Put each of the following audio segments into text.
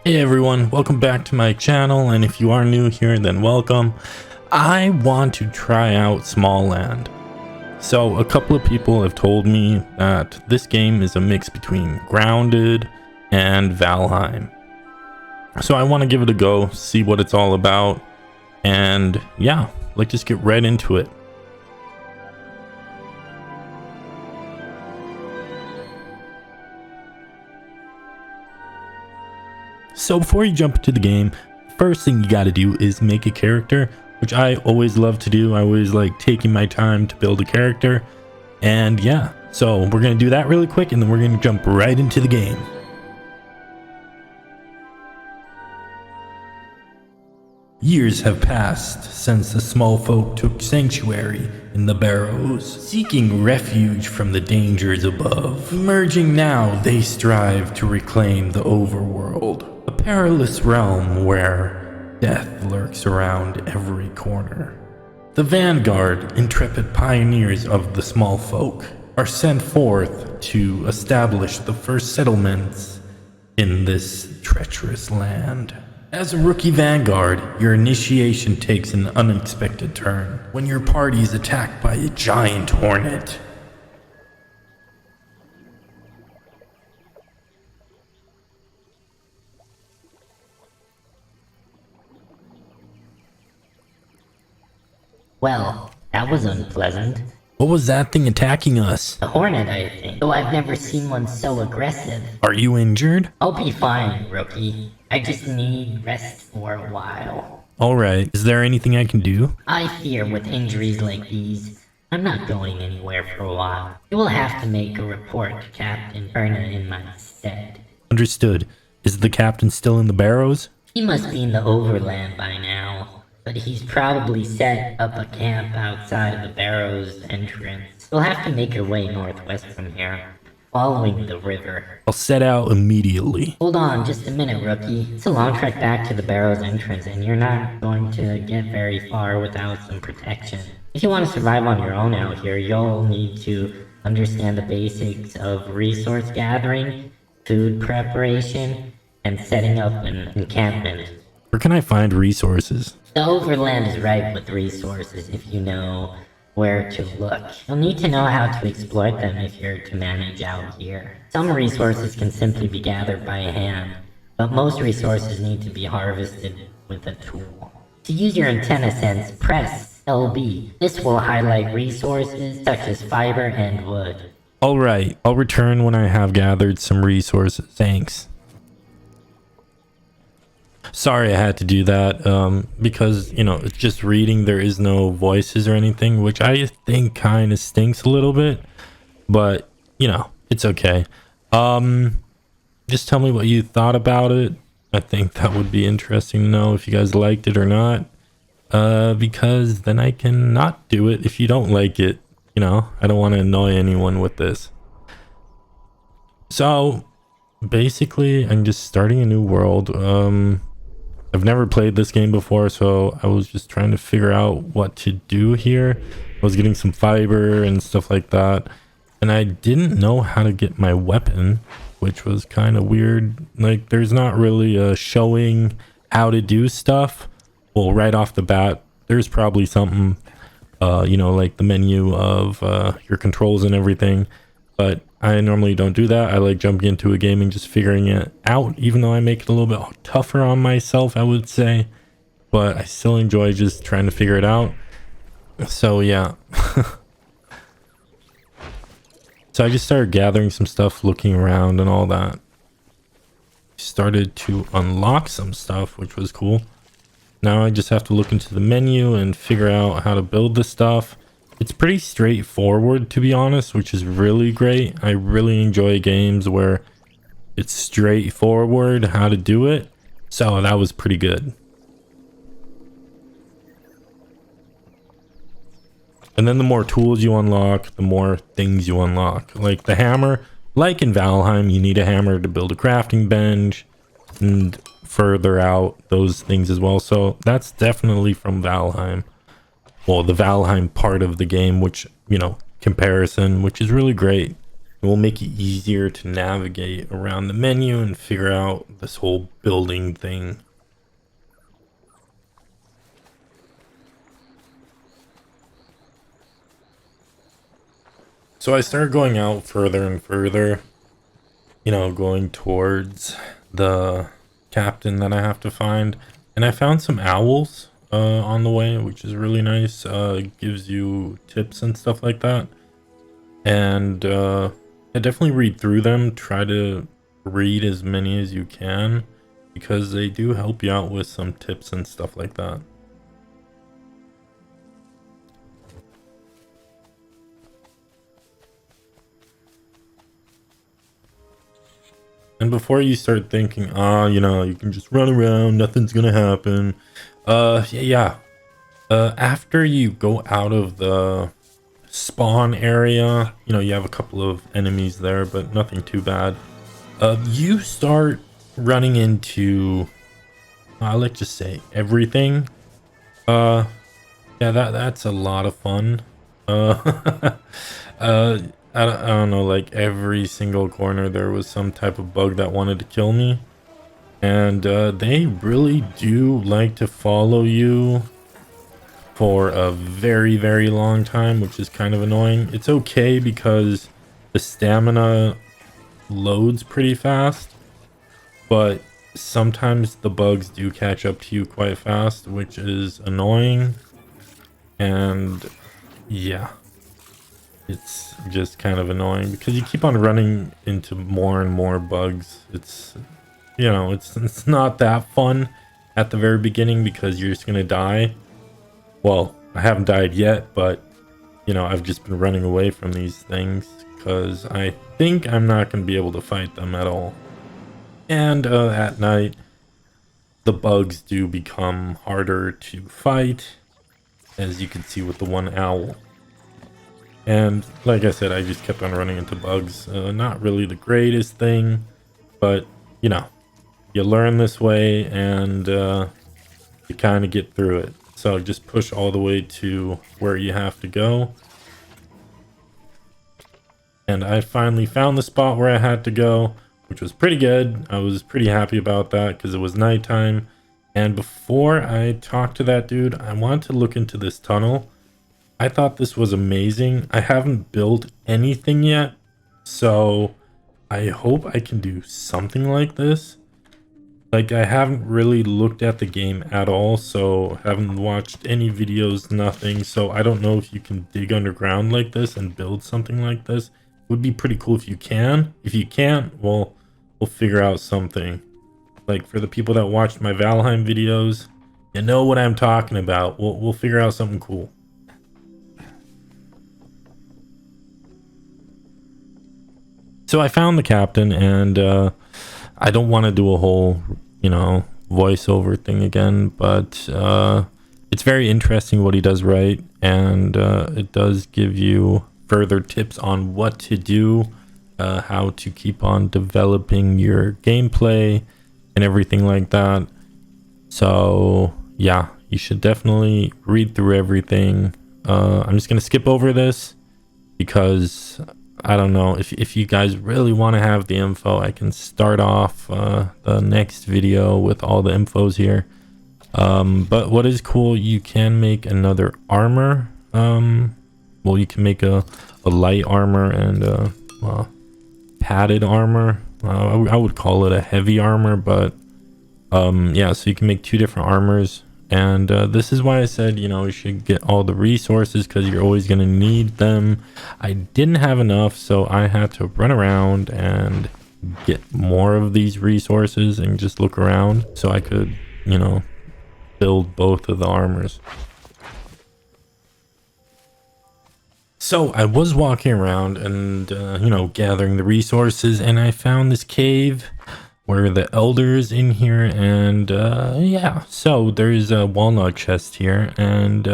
Hey everyone, welcome back to my channel, and if you are new here, then welcome. I want to try out SMALLAND. So a couple of people have told me that this game is a mix between Grounded and Valheim. So I want to give it a go, see what it's all about, and yeah, let's just get right into it. So before you jump into the game, first thing you got to do is make a character, which I always love to do. I always like taking my time to build a character. And yeah, so we're going to do that really quick, and then we're going to jump right into the game. Years have passed since the small folk took sanctuary in the Barrows, seeking refuge from the dangers above. Emerging now, they strive to reclaim the overworld, a perilous realm where death lurks around every corner. The vanguard, intrepid pioneers of the small folk, are sent forth to establish the first settlements in this treacherous land. As a rookie vanguard, your initiation takes an unexpected turn when your party is attacked by a giant hornet. Well, that was unpleasant. What was that thing attacking us? A hornet, I think. Though I've never seen one so aggressive. Are you injured? I'll be fine, rookie. I just need rest for a while. Alright, is there anything I can do? I fear with injuries like these, I'm not going anywhere for a while. You will have to make a report to Captain Berna in my stead. Understood. Is the captain still in the Barrows? He must be in the overland by now, but he's probably set up a camp outside of the Barrows entrance. We'll have to make our way northwest from here, following the river. I'll set out immediately. Hold on just a minute, rookie. It's a long trek back to the Barrows entrance, and you're not going to get very far without some protection. If you want to survive on your own out here, you'll need to understand the basics of resource gathering, food preparation, and setting up an encampment. Where can I find resources? The overland is ripe with resources if you know where to look. You'll need to know how to exploit them if you're to manage out here. Some resources can simply be gathered by hand, but most resources need to be harvested with a tool. To use your antenna sense, press LB. This will highlight resources such as fiber and wood. Alright, I'll return when I have gathered some resources. Thanks. Sorry I had to do that, because, you know, it's just reading, there is no voices or anything, which I think kind of stinks a little bit, but, you know, it's okay. Just tell me what you thought about it. I think that would be interesting to know if you guys liked it or not, because then I can not do it if you don't like it. You know, I don't want to annoy anyone with this. So, basically, I'm just starting a new world. I've never played this game before, so I was just trying to figure out what to do here. I was getting some fiber and stuff like that, and I didn't know how to get my weapon, which was kind of weird. Like, there's not really a showing how to do stuff. Well, right off the bat, there's probably something, you know, like the menu of your controls and everything, but I normally don't do that. I like jumping into a game and just figuring it out, even though I make it a little bit tougher on myself, I would say, but I still enjoy just trying to figure it out. So yeah. So I just started gathering some stuff, looking around and all that. Started to unlock some stuff, which was cool. Now I just have to look into the menu and figure out how to build this stuff. It's pretty straightforward, to be honest, which is really great. I really enjoy games where it's straightforward how to do it. So that was pretty good. And then the more tools you unlock, the more things you unlock. Like the hammer, like in Valheim, you need a hammer to build a crafting bench and further out those things as well. So that's definitely from Valheim. Well, the Valheim part of the game, which, you know, comparison, which is really great. It will make it easier to navigate around the menu and figure out this whole building thing. So I started going out further and further, you know, going towards the captain that I have to find. And I found some owls on the way, which is really nice. It gives you tips and stuff like that. And I definitely read through them. Try to read as many as you can, because they do help you out with some tips and stuff like that. And before you start thinking, you know, you can just run around, nothing's gonna happen. After you go out of the spawn area, you know, you have a couple of enemies there, but nothing too bad. You start running into, I like to say, everything. Yeah, that's a lot of fun. I don't know, like every single corner there was some type of bug that wanted to kill me. And they really do like to follow you for a very, very long time, which is kind of annoying. It's okay because the stamina loads pretty fast, but sometimes the bugs do catch up to you quite fast, which is annoying. And yeah, it's just kind of annoying because you keep on running into more and more bugs. It's, you know, it's not that fun at the very beginning because you're just gonna die. Well, I haven't died yet, but you know, I've just been running away from these things because I think I'm not gonna be able to fight them at all. And at night, the bugs do become harder to fight, as you can see with the one owl. And like I said, I just kept on running into bugs. Not really the greatest thing, but you know, you learn this way and you kind of get through it. So just push all the way to where you have to go. And I finally found the spot where I had to go, which was pretty good. I was pretty happy about that because it was nighttime. And before I talked to that dude, I wanted to look into this tunnel. I thought this was amazing. I haven't built anything yet, so I hope I can do something like this. Like, I haven't really looked at the game at all, so haven't watched any videos, nothing. So I don't know if you can dig underground like this and build something like this. It would be pretty cool if you can. If you can't, well, we'll figure out something. Like, for the people that watched my Valheim videos, you know what I'm talking about. We'll figure out something cool. So I found the captain, and I don't want to do a whole, you know, voiceover thing again, but it's very interesting what he does right, and it does give you further tips on what to do, how to keep on developing your gameplay and everything like that. So yeah, you should definitely read through everything. I'm just gonna skip over this because I don't know, if you guys really want to have the info, I can start off the next video with all the infos here. But what is cool, you can make another armor. Well, you can make a light armor and padded armor. I would call it a heavy armor, but yeah, so you can make two different armors. And this is why I said, you know, you should get all the resources because you're always going to need them. I didn't have enough, so I had to run around and get more of these resources and just look around so I could, you know, build both of the armors. So I was walking around and, you know, gathering the resources, and I found this cave where the elders in here, and yeah, so there's a walnut chest here, and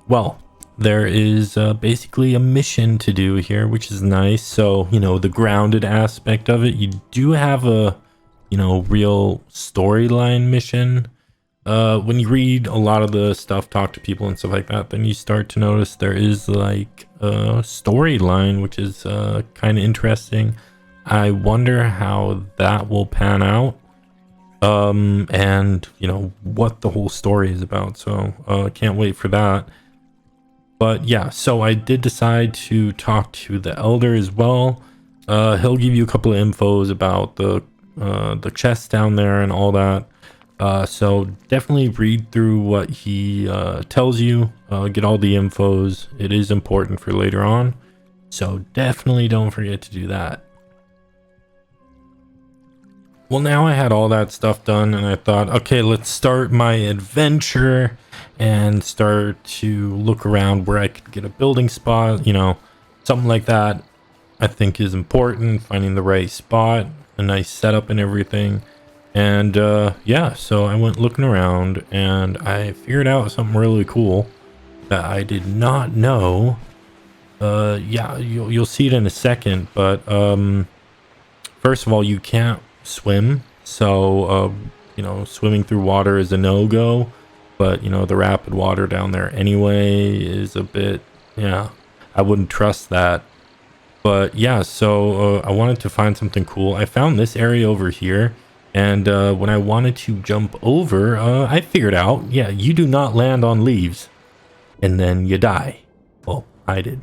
well, there is basically a mission to do here, which is nice. So, you know, the grounded aspect of it, you do have a, you know, real storyline mission, when you read a lot of the stuff, talk to people and stuff like that, then you start to notice there is like a storyline, which is kind of interesting. I wonder how that will pan out, and you know what the whole story is about. So can't wait for that. But yeah, so I did decide to talk to the elder as well. He'll give you a couple of infos about the chest down there and all that. So definitely read through what he tells you, get all the infos. It is important for later on, so definitely don't forget to do that. Well, now I had all that stuff done and I thought, okay, let's start my adventure and start to look around where I could get a building spot, you know, something like that. I think is important, finding the right spot, a nice setup and everything. And yeah, so I went looking around and I figured out something really cool that I did not know. Yeah, you'll see it in a second, but first of all, you can't swim, so you know, swimming through water is a no-go. But you know, the rapid water down there anyway is a bit, yeah, I wouldn't trust that. But yeah, so I wanted to find something cool. I found this area over here, and when I wanted to jump over, I figured out, yeah, you do not land on leaves and then you die. Well, I did.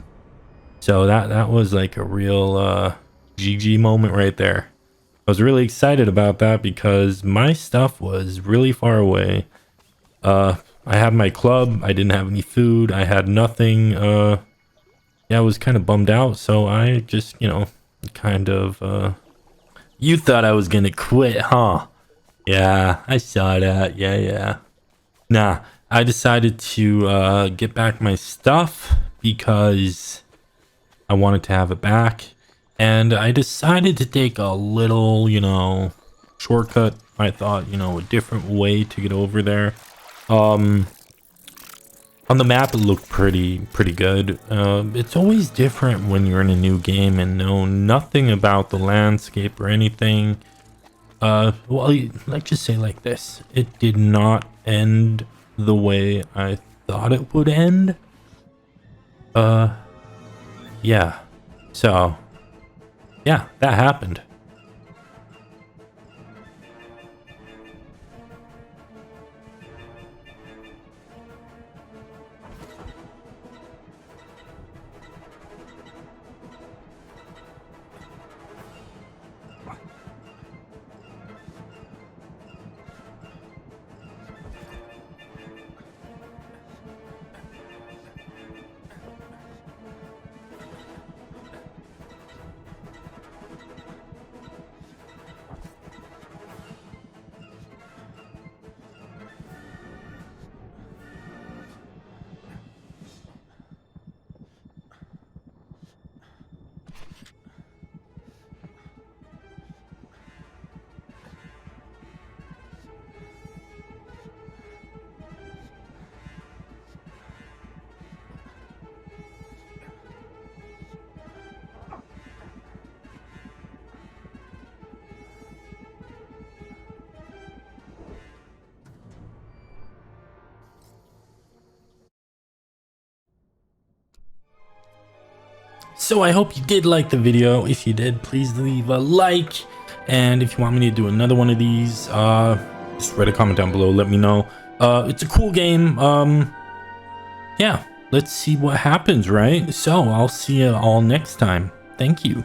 So that was like a real GG moment right there. I was really excited about that because my stuff was really far away. I had my club, I didn't have any food, I had nothing. Yeah, I was kind of bummed out, so I just, you know, kind of you thought I was gonna quit, huh? Yeah, I saw that. Yeah. Nah, I decided to get back my stuff because I wanted to have it back. And I decided to take a little, you know, shortcut. I thought, you know, a different way to get over there. On the map, it looked pretty good. It's always different when you're in a new game and know nothing about the landscape or anything. Well, let's just say like this. It did not end the way I thought it would end. Yeah. So, yeah, that happened. So I hope you did like the video. If you did, please leave a like. And if you want me to do another one of these, just write a comment down below. Let me know. It's a cool game. Yeah, let's see what happens, right? So I'll see you all next time. Thank you.